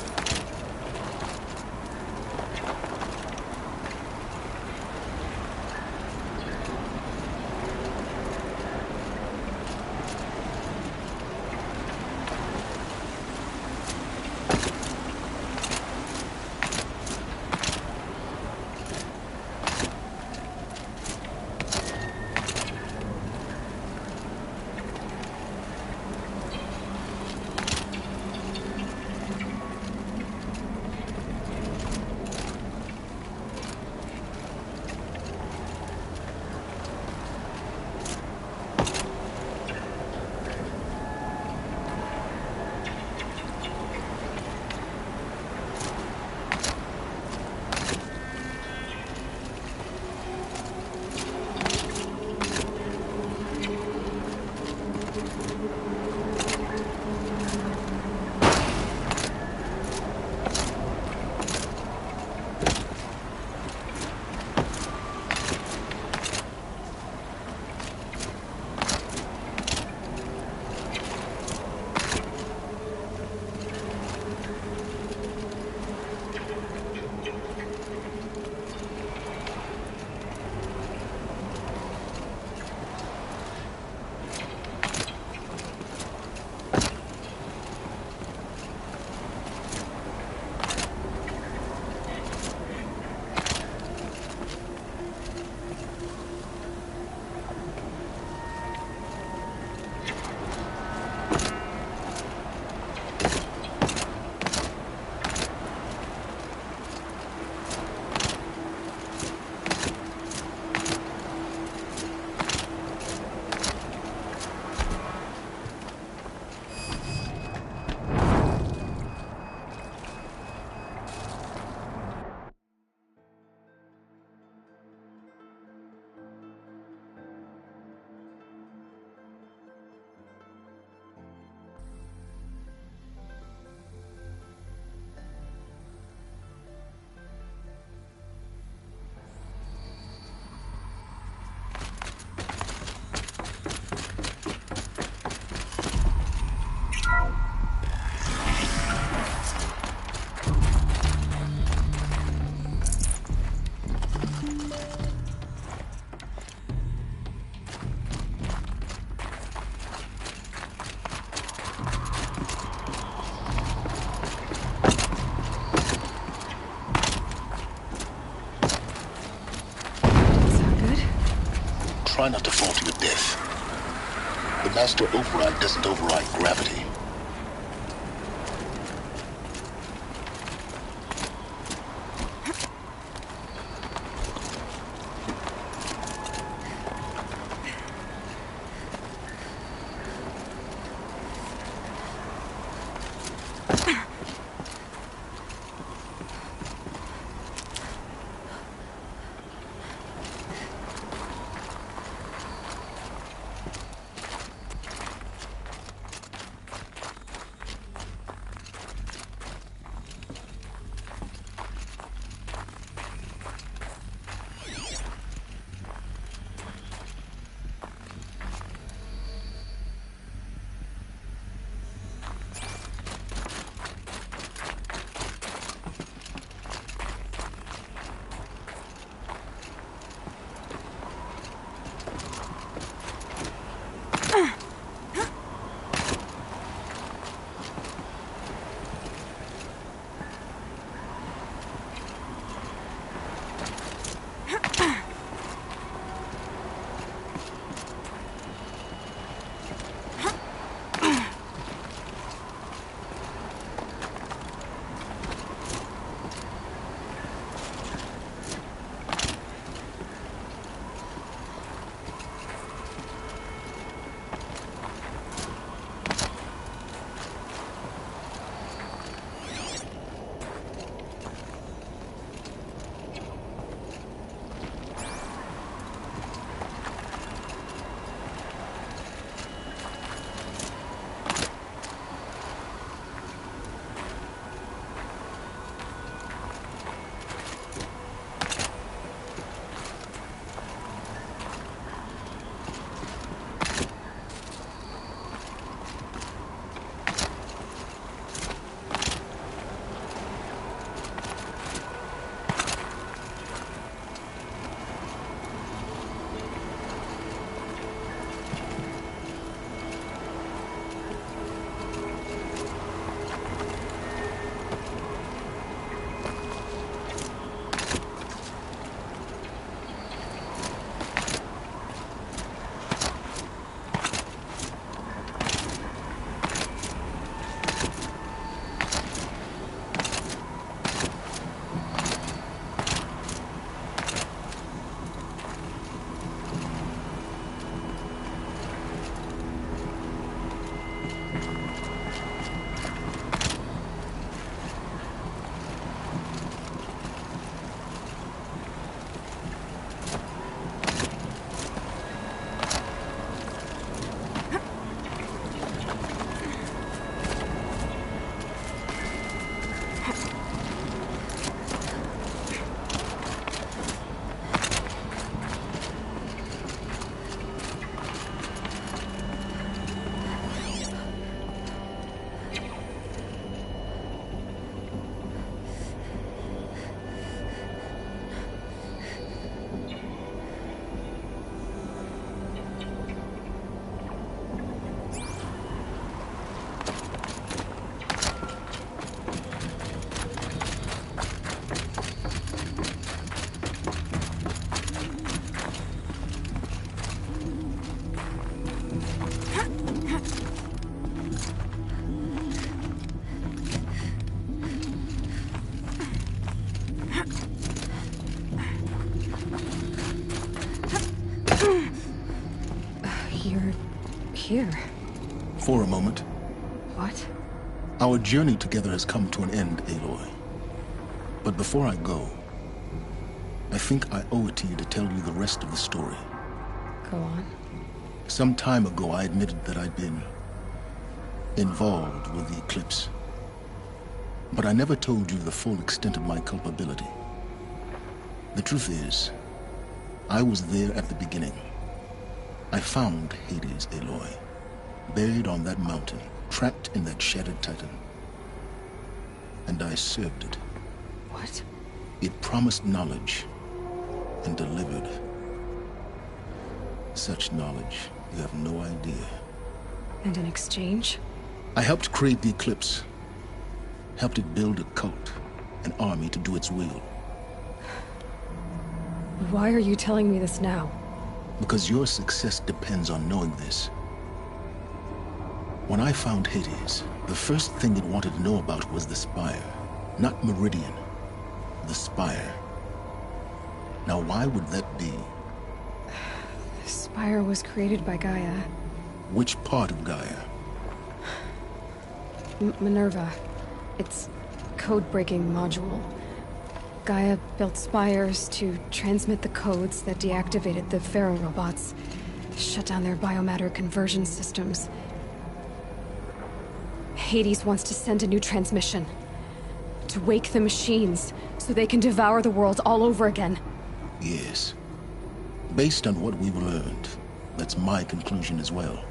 Try not to fall to your death. The Master Override doesn't override gravity. Here. For a moment. What? Our journey together has come to an end, Aloy. But before I go, I think I owe it to you to tell you the rest of the story. Go on. Some time ago, I admitted that I'd been involved with the eclipse. But I never told you the full extent of my culpability. The truth is, I was there at the beginning. I found Hades, Aloy, buried on that mountain, trapped in that shattered titan. And I served it. What? It promised knowledge and delivered. Such knowledge, you have no idea. And in exchange? I helped create the Eclipse. Helped it build a cult, an army to do its will. Why are you telling me this now? Because your success depends on knowing this. When I found Hades, the first thing it wanted to know about was the Spire. Not Meridian. The Spire. Now, why would that be? The Spire was created by Gaia. Which part of Gaia? Minerva. It's code-breaking module. Gaia built spires to transmit the codes that deactivated the Pharaoh robots, shut down their biomatter conversion systems. Hades wants to send a new transmission. To wake the machines, so they can devour the world all over again. Yes. Based on what we've learned, that's my conclusion as well.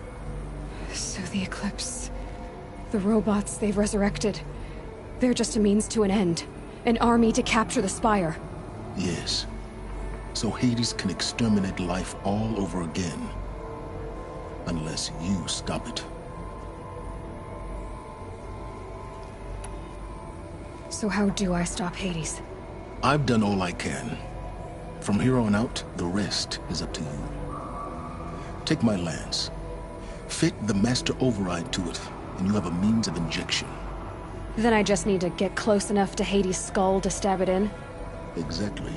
So the Eclipse... the robots they've resurrected... they're just a means to an end. An army to capture the Spire. Yes. So Hades can exterminate life all over again. Unless you stop it. So how do I stop Hades? I've done all I can. From here on out, the rest is up to you. Take my lance. Fit the Master Override to it, and you have a means of injection. Then I just need to get close enough to Hades' skull to stab it in? Exactly.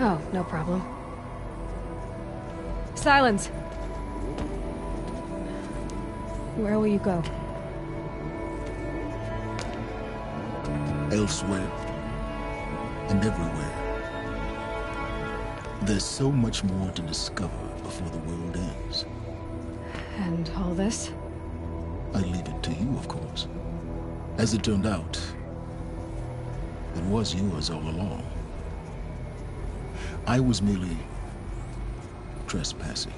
Oh, no problem. Silence! Where will you go? Elsewhere. And everywhere. There's so much more to discover before the world ends. And all this? I leave it to you, of course. As it turned out, it was yours all along. I was merely trespassing.